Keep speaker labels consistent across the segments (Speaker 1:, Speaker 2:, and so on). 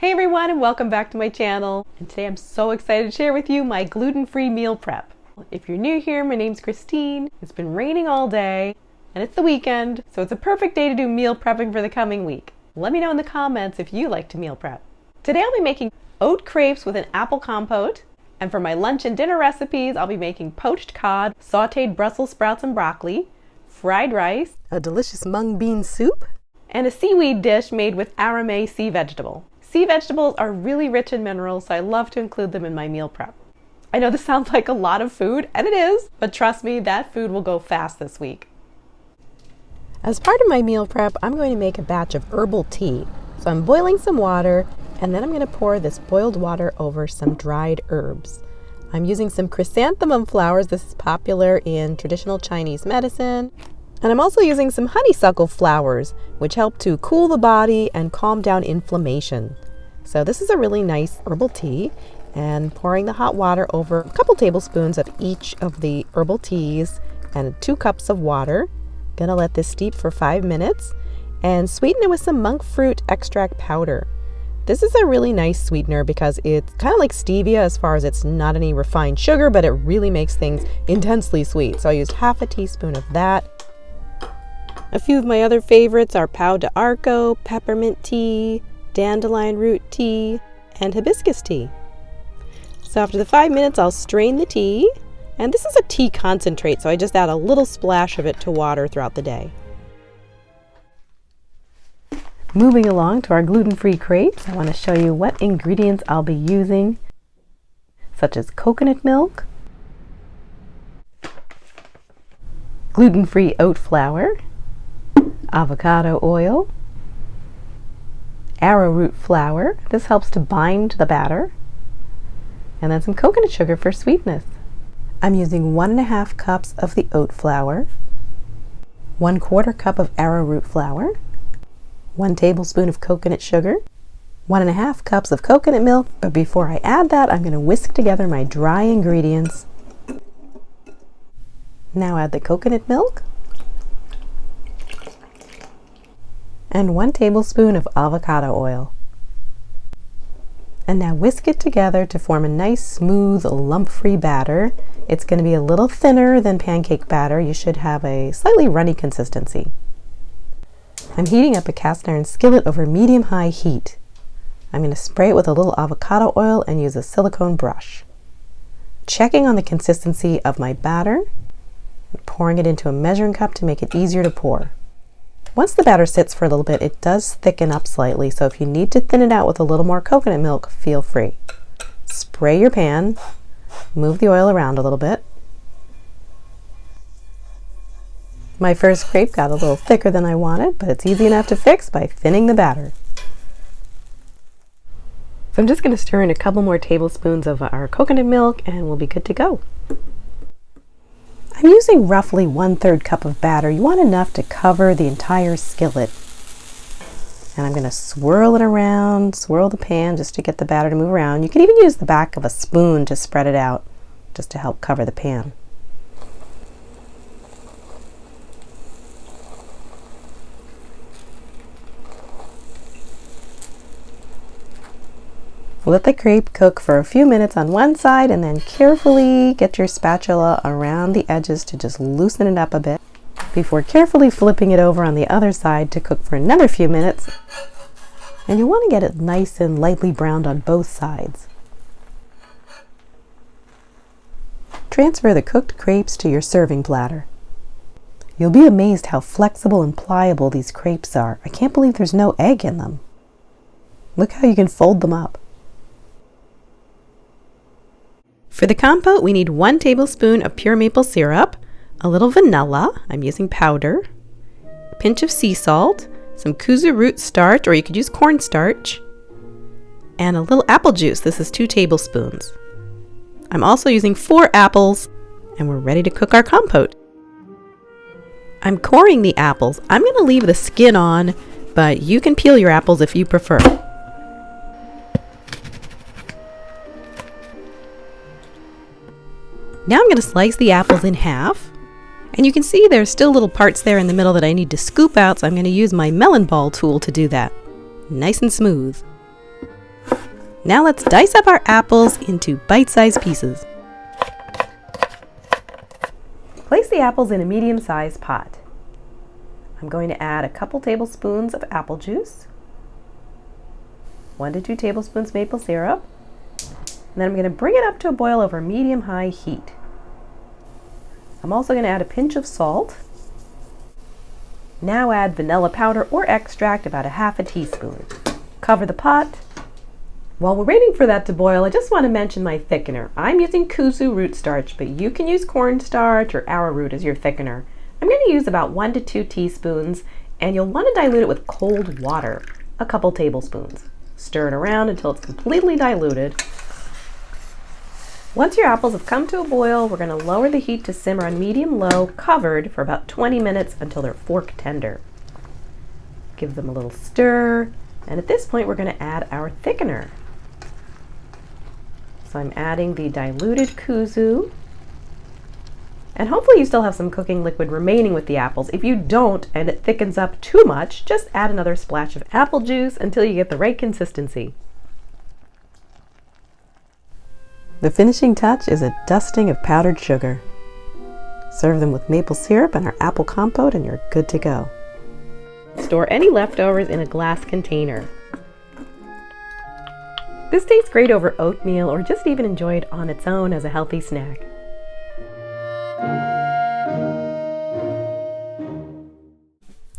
Speaker 1: Hey everyone, and welcome back to my channel. And today I'm so excited to share with you my gluten-free meal prep. If you're new here, my name's Christine. It's been raining all day and it's the weekend, so it's a perfect day to do meal prepping for the coming week. Let me know in the comments if you like to meal prep. Today I'll be making oat crepes with an apple compote, and for my lunch and dinner recipes I'll be making poached cod, sauteed Brussels sprouts and broccoli, fried rice, a delicious mung bean soup, and a seaweed dish made with aramay sea vegetable. Sea vegetables are really rich in minerals, so I love to include them in my meal prep. I know this sounds like a lot of food, and it is, but trust me, that food will go fast this week. As part of my meal prep, I'm going to make a batch of herbal tea. So I'm boiling some water, and then I'm going to pour this boiled water over some dried herbs. I'm using some chrysanthemum flowers. This is popular in traditional Chinese medicine. And I'm also using some honeysuckle flowers, which help to cool the body and calm down inflammation. So this is a really nice herbal tea, and pouring the hot water over a couple tablespoons of each of the herbal teas and 2 cups of water. Gonna let this steep for 5 minutes and sweeten it with some monk fruit extract powder. This is a really nice sweetener because it's kind of like stevia as far as it's not any refined sugar, but it really makes things intensely sweet. So I used half a teaspoon of that. A few of my other favorites are pau d'arco, peppermint tea, dandelion root tea, and hibiscus tea. So after the 5 minutes, I'll strain the tea, and this is a tea concentrate, so I just add a little splash of it to water throughout the day. Moving along to our gluten-free crepes, I want to show you what ingredients I'll be using, such as coconut milk, gluten-free oat flour, avocado oil, arrowroot flour. This helps to bind the batter, and then some coconut sugar for sweetness. I'm using 1½ cups of the oat flour, 1/4 cup of arrowroot flour, 1 tablespoon of coconut sugar, 1½ cups of coconut milk. But before I add that, I'm going to whisk together my dry ingredients. Now add the coconut milk and 1 tablespoon of avocado oil. And now whisk it together to form a nice, smooth, lump-free batter. It's going to be a little thinner than pancake batter. You should have a slightly runny consistency. I'm heating up a cast iron skillet over medium-high heat. I'm going to spray it with a little avocado oil and use a silicone brush. Checking on the consistency of my batter, pouring it into a measuring cup to make it easier to pour. Once the batter sits for a little bit, it does thicken up slightly, so if you need to thin it out with a little more coconut milk, feel free. Spray your pan, move the oil around a little bit. My first crepe got a little thicker than I wanted, but it's easy enough to fix by thinning the batter. So I'm just going to stir in a couple more tablespoons of our coconut milk and we'll be good to go. I'm using roughly 1/3 cup of batter. You want enough to cover the entire skillet. And I'm going to swirl it around, swirl the pan just to get the batter to move around. You can even use the back of a spoon to spread it out, just to help cover the pan. Let the crepe cook for a few minutes on one side and then carefully get your spatula around the edges to just loosen it up a bit before carefully flipping it over on the other side to cook for another few minutes. And you want to get it nice and lightly browned on both sides. Transfer the cooked crepes to your serving platter. You'll be amazed how flexible and pliable these crepes are. I can't believe there's no egg in them. Look how you can fold them up. For the compote, we need 1 tablespoon of pure maple syrup, a little vanilla, I'm using powder, a pinch of sea salt, some kuzu root starch, or you could use cornstarch, and a little apple juice. This is 2 tablespoons. I'm also using 4 apples, and we're ready to cook our compote. I'm coring the apples. I'm going to leave the skin on, but you can peel your apples if you prefer. Now I'm going to slice the apples in half, and you can see there's still little parts there in the middle that I need to scoop out, so I'm going to use my melon ball tool to do that. Nice and smooth. Now let's dice up our apples into bite-sized pieces. Place the apples in a medium-sized pot. I'm going to add a couple tablespoons of apple juice, 1 to 2 tablespoons maple syrup, and then I'm going to bring it up to a boil over medium-high heat. I'm also going to add a pinch of salt. Now add vanilla powder or extract, about 1/2 teaspoon. Cover the pot. While we're waiting for that to boil, I just want to mention my thickener. I'm using kuzu root starch, but you can use cornstarch or arrowroot as your thickener. I'm going to use about 1 to 2 teaspoons, and you'll want to dilute it with cold water, a couple tablespoons. Stir it around until it's completely diluted. Once your apples have come to a boil, we're going to lower the heat to simmer on medium-low, covered for about 20 minutes until they're fork tender. Give them a little stir, and at this point we're going to add our thickener. So I'm adding the diluted kuzu, and hopefully you still have some cooking liquid remaining with the apples. If you don't and it thickens up too much, just add another splash of apple juice until you get the right consistency. The finishing touch is a dusting of powdered sugar. Serve them with maple syrup and our apple compote and you're good to go. Store any leftovers in a glass container. This tastes great over oatmeal or just even enjoy it on its own as a healthy snack.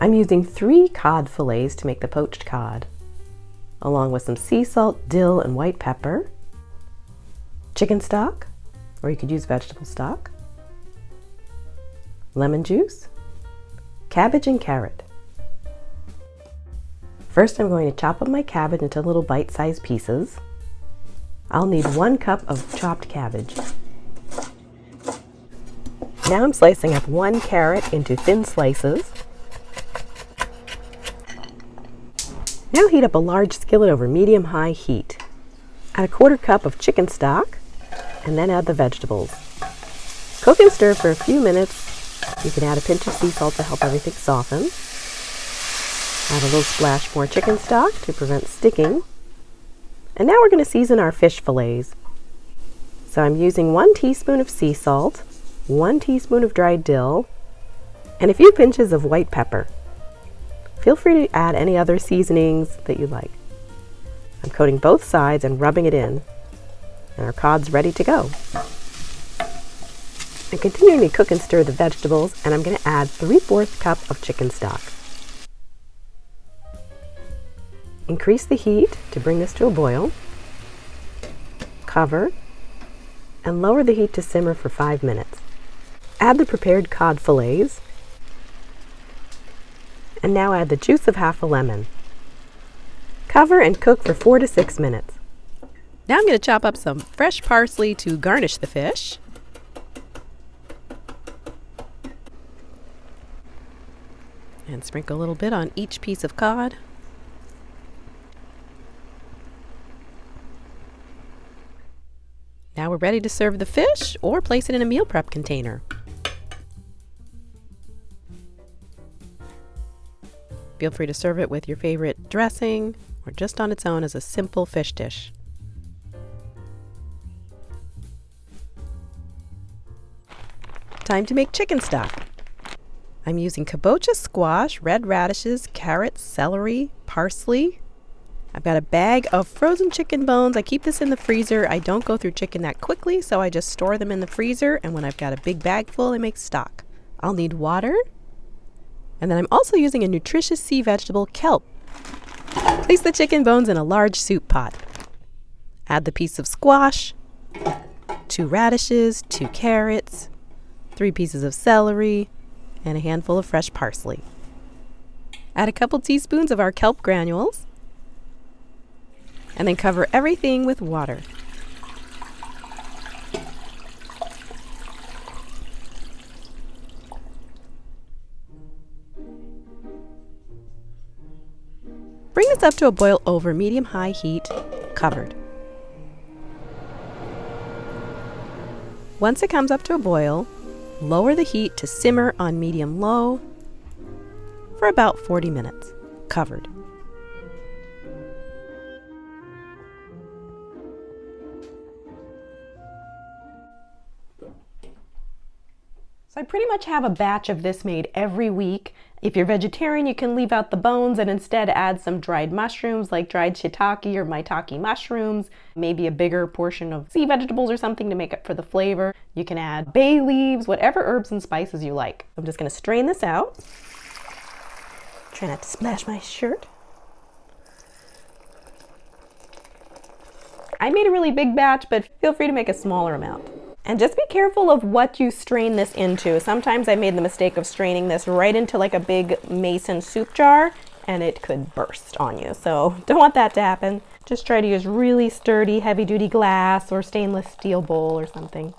Speaker 1: I'm using 3 cod fillets to make the poached cod, along with some sea salt, dill, and white pepper, chicken stock, or you could use vegetable stock, lemon juice, cabbage and carrot. First I'm going to chop up my cabbage into little bite-sized pieces. I'll need 1 cup of chopped cabbage. Now I'm slicing up 1 carrot into thin slices. Now heat up a large skillet over medium-high heat. Add a 1/4 cup of chicken stock, and then add the vegetables. Cook and stir for a few minutes. You can add a pinch of sea salt to help everything soften. Add a little splash more chicken stock to prevent sticking. And now we're going to season our fish fillets. So I'm using 1 teaspoon of sea salt, 1 teaspoon of dried dill, and a few pinches of white pepper. Feel free to add any other seasonings that you like. I'm coating both sides and rubbing it in, and our cod's ready to go. I'm continuing to cook and stir the vegetables, and I'm going to add 3/4 cup of chicken stock. Increase the heat to bring this to a boil. Cover, and lower the heat to simmer for 5 minutes. Add the prepared cod fillets, and now add the juice of 1/2 lemon. Cover and cook for 4 to 6 minutes. Now I'm going to chop up some fresh parsley to garnish the fish. And sprinkle a little bit on each piece of cod. Now we're ready to serve the fish or place it in a meal prep container. Feel free to serve it with your favorite dressing or just on its own as a simple fish dish. Time to make chicken stock. I'm using kabocha squash, red radishes, carrots, celery, parsley. I've got a bag of frozen chicken bones. I keep this in the freezer. I don't go through chicken that quickly, so I just store them in the freezer, and when I've got a big bag full, I make stock. I'll need water, and then I'm also using a nutritious sea vegetable, kelp. Place the chicken bones in a large soup pot. Add the piece of squash, 2 radishes, 2 carrots, 3 pieces of celery, and a handful of fresh parsley. Add a couple teaspoons of our kelp granules, and then cover everything with water. Bring this up to a boil over medium-high heat, covered. Once it comes up to a boil, lower the heat to simmer on medium-low for about 40 minutes, covered. So I pretty much have a batch of this made every week. If you're vegetarian, you can leave out the bones and instead add some dried mushrooms like dried shiitake or maitake mushrooms, maybe a bigger portion of sea vegetables or something to make up for the flavor. You can add bay leaves, whatever herbs and spices you like. I'm just going to strain this out. Try not to splash my shirt. I made a really big batch, but feel free to make a smaller amount. And just be careful of what you strain this into. Sometimes I made the mistake of straining this right into like a big mason soup jar and it could burst on you. So don't want that to happen. Just try to use really sturdy, heavy-duty glass or stainless steel bowl or something.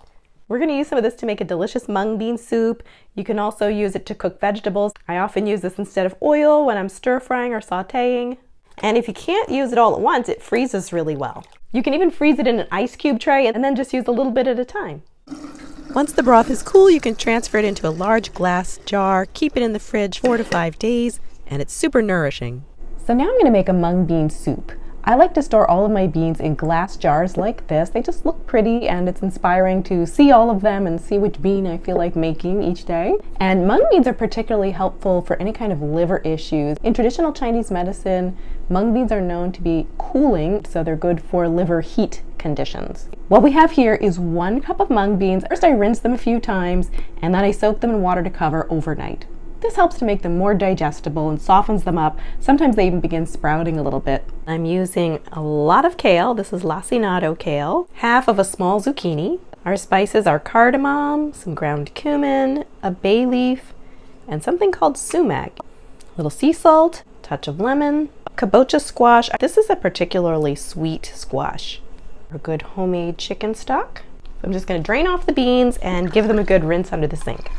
Speaker 1: We're going to use some of this to make a delicious mung bean soup. You can also use it to cook vegetables. I often use this instead of oil when I'm stir-frying or sautéing. And if you can't use it all at once, it freezes really well. You can even freeze it in an ice cube tray and then just use a little bit at a time. Once the broth is cool, you can transfer it into a large glass jar, keep it in the fridge 4 to 5 days, and it's super nourishing. So now I'm going to make a mung bean soup. I like to store all of my beans in glass jars like this. They just look pretty and it's inspiring to see all of them and see which bean I feel like making each day. And mung beans are particularly helpful for any kind of liver issues. In traditional Chinese medicine, mung beans are known to be cooling, so they're good for liver heat conditions. What we have here is 1 cup of mung beans. First I rinse them a few times and then I soak them in water to cover overnight. This helps to make them more digestible and softens them up. Sometimes they even begin sprouting a little bit. I'm using a lot of kale. This is lacinato kale. Half of a small zucchini. Our spices are cardamom, some ground cumin, a bay leaf, and something called sumac. A little sea salt, touch of lemon, kabocha squash. This is a particularly sweet squash. A good homemade chicken stock. I'm just going to drain off the beans and give them a good rinse under the sink.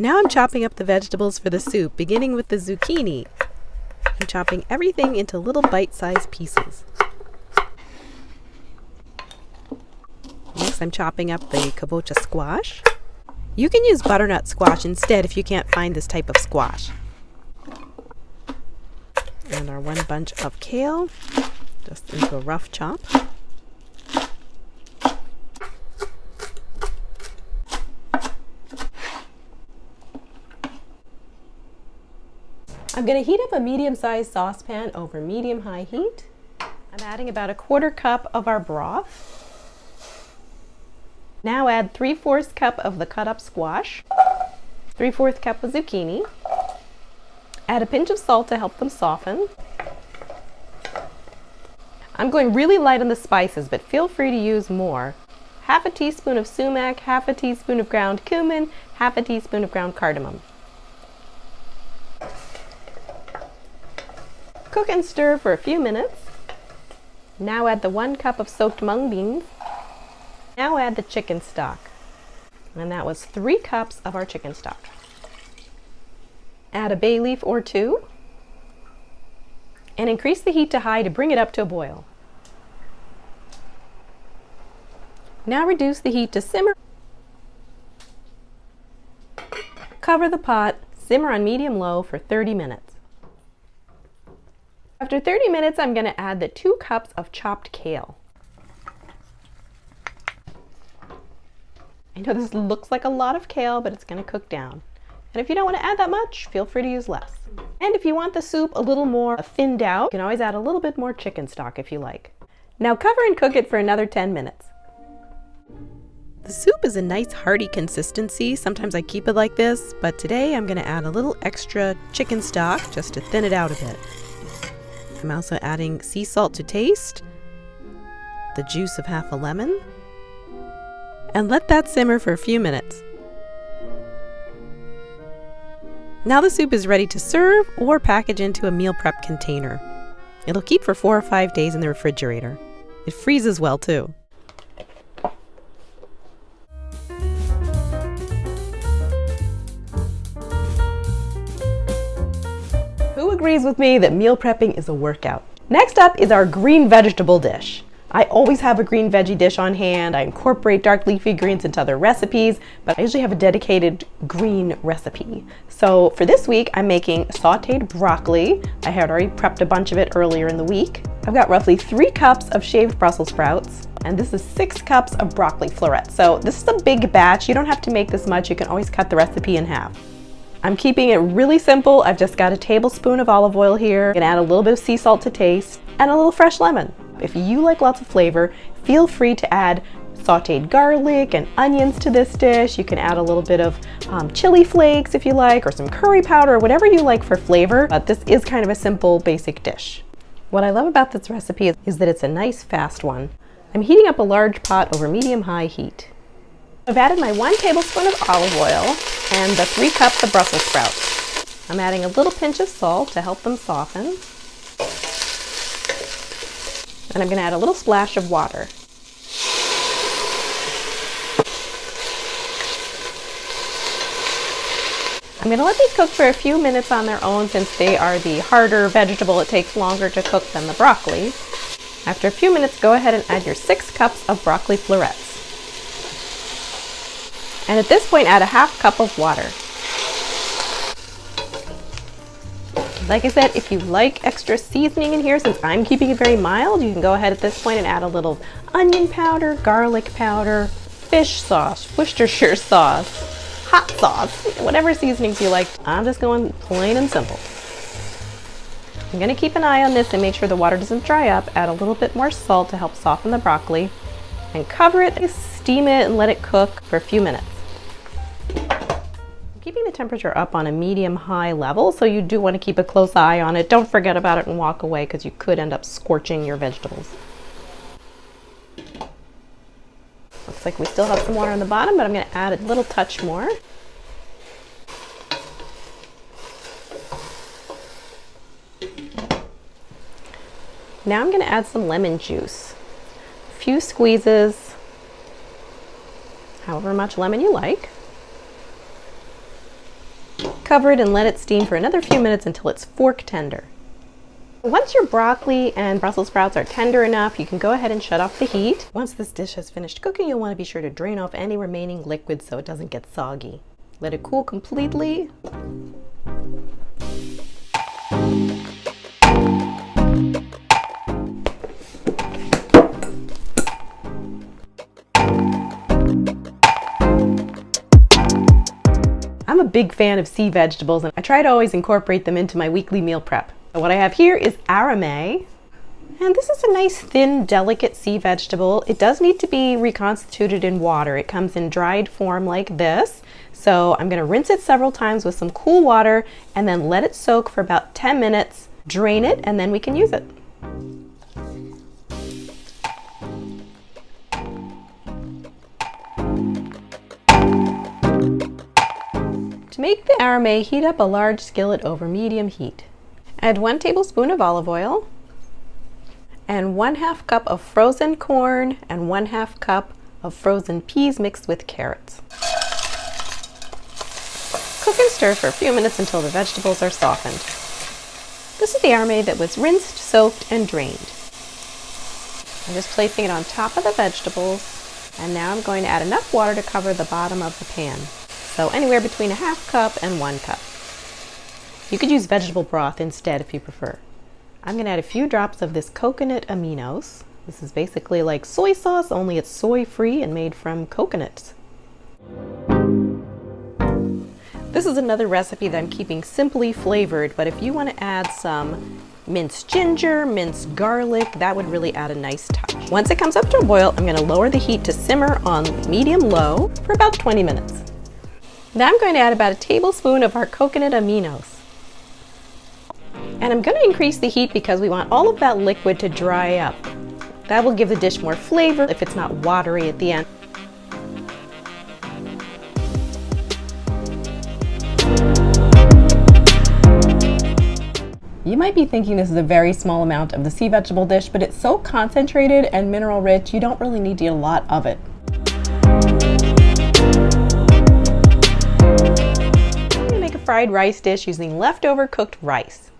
Speaker 1: Now I'm chopping up the vegetables for the soup, beginning with the zucchini. I'm chopping everything into little bite-sized pieces. Next, I'm chopping up the kabocha squash. You can use butternut squash instead if you can't find this type of squash. And our 1 bunch of kale, just into a rough chop. I'm going to heat up a medium-sized saucepan over medium-high heat. I'm adding about 1/4 cup of our broth. Now add 3/4 cup of the cut-up squash, 3/4 cup of zucchini. Add a pinch of salt to help them soften. I'm going really light on the spices, but feel free to use more. 1/2 teaspoon of sumac, 1/2 teaspoon of ground cumin, 1/2 teaspoon of ground cardamom. Cook and stir for a few minutes. Now add the 1 cup of soaked mung beans. Now add the chicken stock. And that was 3 cups of our chicken stock. Add a bay leaf or 2. And increase the heat to high to bring it up to a boil. Now reduce the heat to simmer. Cover the pot, simmer on medium-low for 30 minutes. After 30 minutes, I'm going to add the 2 cups of chopped kale. I know this looks like a lot of kale, but it's going to cook down. And if you don't want to add that much, feel free to use less. And if you want the soup a little more thinned out, you can always add a little bit more chicken stock if you like. Now cover and cook it for another 10 minutes. The soup is a nice hearty consistency. Sometimes I keep it like this, but today I'm going to add a little extra chicken stock just to thin it out a bit. I'm also adding sea salt to taste, the juice of 1/2 lemon, and let that simmer for a few minutes. Now the soup is ready to serve or package into a meal prep container. It'll keep for 4 or 5 days in the refrigerator. It freezes well too. Who agrees with me that meal prepping is a workout? Next up is our green vegetable dish. I always have a green veggie dish on hand. I incorporate dark leafy greens into other recipes, but I usually have a dedicated green recipe. So for this week, I'm making sauteed broccoli. I had already prepped a bunch of it earlier in the week. I've got roughly 3 cups of shaved Brussels sprouts, and this is 6 cups of broccoli florets. So this is a big batch. You don't have to make this much. You can always cut the recipe in half. I'm keeping it really simple. I've just got a tablespoon of olive oil here. I'm gonna add a little bit of sea salt to taste and a little fresh lemon. If you like lots of flavor, feel free to add sauteed garlic and onions to this dish. You can add a little bit of chili flakes if you like, or some curry powder, or whatever you like for flavor. But this is kind of a simple, basic dish. What I love about this recipe is that it's a nice, fast one. I'm heating up a large pot over medium-high heat. I've added my 1 tablespoon of olive oil and the 3 cups of Brussels sprouts. I'm adding a little pinch of salt to help them soften. And I'm going to add a little splash of water. I'm going to let these cook for a few minutes on their own since they are the harder vegetable. It takes longer to cook than the broccoli. After a few minutes, go ahead and add your 6 cups of broccoli florets. And at this point, add a half cup of water. Like I said, if you like extra seasoning in here, since I'm keeping it very mild, you can go ahead at this point and add a little onion powder, garlic powder, fish sauce, Worcestershire sauce, hot sauce, whatever seasonings you like. I'm just going plain and simple. I'm going to keep an eye on this and make sure the water doesn't dry up. Add a little bit more salt to help soften the broccoli and cover it, steam it, and let it cook for a few minutes. I'm keeping the temperature up on a medium-high level, so you do want to keep a close eye on it. Don't forget about it and walk away because you could end up scorching your vegetables. Looks like we still have some water on the bottom, but I'm going to add a little touch more. Now I'm going to add some lemon juice. A few squeezes, however much lemon you like. Cover it and let it steam for another few minutes until it's fork tender. Once your broccoli and Brussels sprouts are tender enough, you can go ahead and shut off the heat. Once this dish has finished cooking, you'll want to be sure to drain off any remaining liquid so it doesn't get soggy. Let it cool completely. I'm a big fan of sea vegetables, and I try to always incorporate them into my weekly meal prep. So what I have here is arame, and this is a nice thin, delicate sea vegetable. It does need to be reconstituted in water. It comes in dried form like this. So I'm going to rinse it several times with some cool water and then let it soak for about 10 minutes, drain it, and then we can use it. To make the arame, heat up a large skillet over medium heat. Add 1 tablespoon of olive oil and 1/2 cup of frozen corn and 1/2 cup of frozen peas mixed with carrots. Cook and stir for a few minutes until the vegetables are softened. This is the arame that was rinsed, soaked, and drained. I'm just placing it on top of the vegetables, and now I'm going to add enough water to cover the bottom of the pan. So anywhere between a 1/2 cup and 1 cup. You could use vegetable broth instead if you prefer. I'm going to add a few drops of this coconut aminos. This is basically like soy sauce, only it's soy-free and made from coconuts. This is another recipe that I'm keeping simply flavored, but if you want to add some minced ginger, minced garlic, that would really add a nice touch. Once it comes up to a boil, I'm going to lower the heat to simmer on medium-low for about 20 minutes. Now I'm going to add about a tablespoon of our coconut aminos. And I'm going to increase the heat because we want all of that liquid to dry up. That will give the dish more flavor if it's not watery at the end. You might be thinking this is a very small amount of the sea vegetable dish, but it's so concentrated and mineral rich, you don't really need to eat a lot of it. I'm going to make a fried rice dish using leftover cooked rice.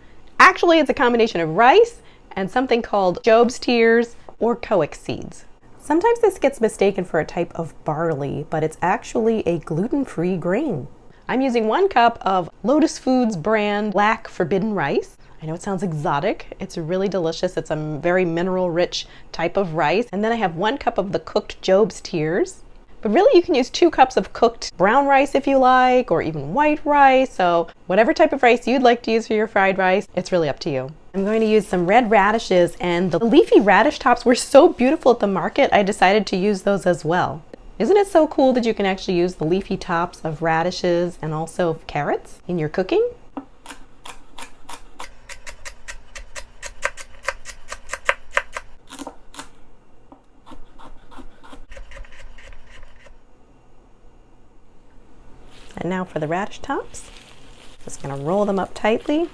Speaker 1: Actually, it's a combination of rice and something called Job's tears or koic seeds. Sometimes this gets mistaken for a type of barley, but it's actually a gluten-free grain. I'm using 1 cup of Lotus Foods brand black forbidden rice. I know it sounds exotic. It's really delicious. It's a very mineral-rich type of rice. And then I have 1 cup of the cooked Job's tears. But really you can use 2 cups of cooked brown rice if you like, or even white rice. So whatever type of rice you'd like to use for your fried rice, it's really up to you. I'm going to use some red radishes, and the leafy radish tops were so beautiful at the market, I decided to use those as well. Isn't it so cool that you can actually use the leafy tops of radishes and also of carrots in your cooking? And now for the radish tops. Just going to roll them up tightly.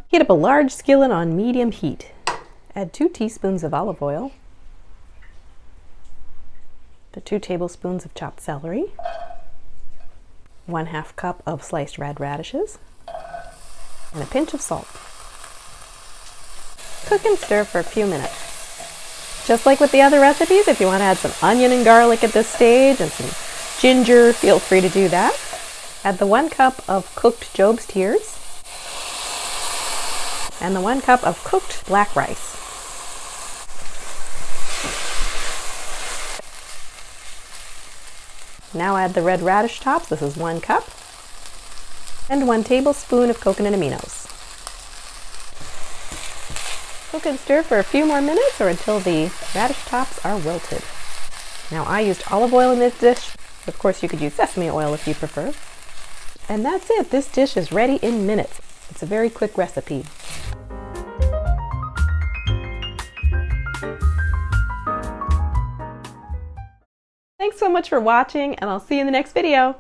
Speaker 1: Heat up a large skillet on medium heat. Add 2 teaspoons of olive oil, the 2 tablespoons of chopped celery, 1/2 cup of sliced red radishes, and a pinch of salt. Cook and stir for a few minutes. Just like with the other recipes, if you want to add some onion and garlic at this stage and some ginger, feel free to do that. Add the 1 cup of cooked Job's tears and the 1 cup of cooked black rice. Now add the red radish tops. This is 1 cup. And 1 tablespoon of coconut aminos. Cook and stir for a few more minutes or until the radish tops are wilted. Now I used olive oil in this dish. Of course you could use sesame oil if you prefer. And that's it. This dish is ready in minutes. It's a very quick recipe. Thanks so much for watching, and I'll see you in the next video.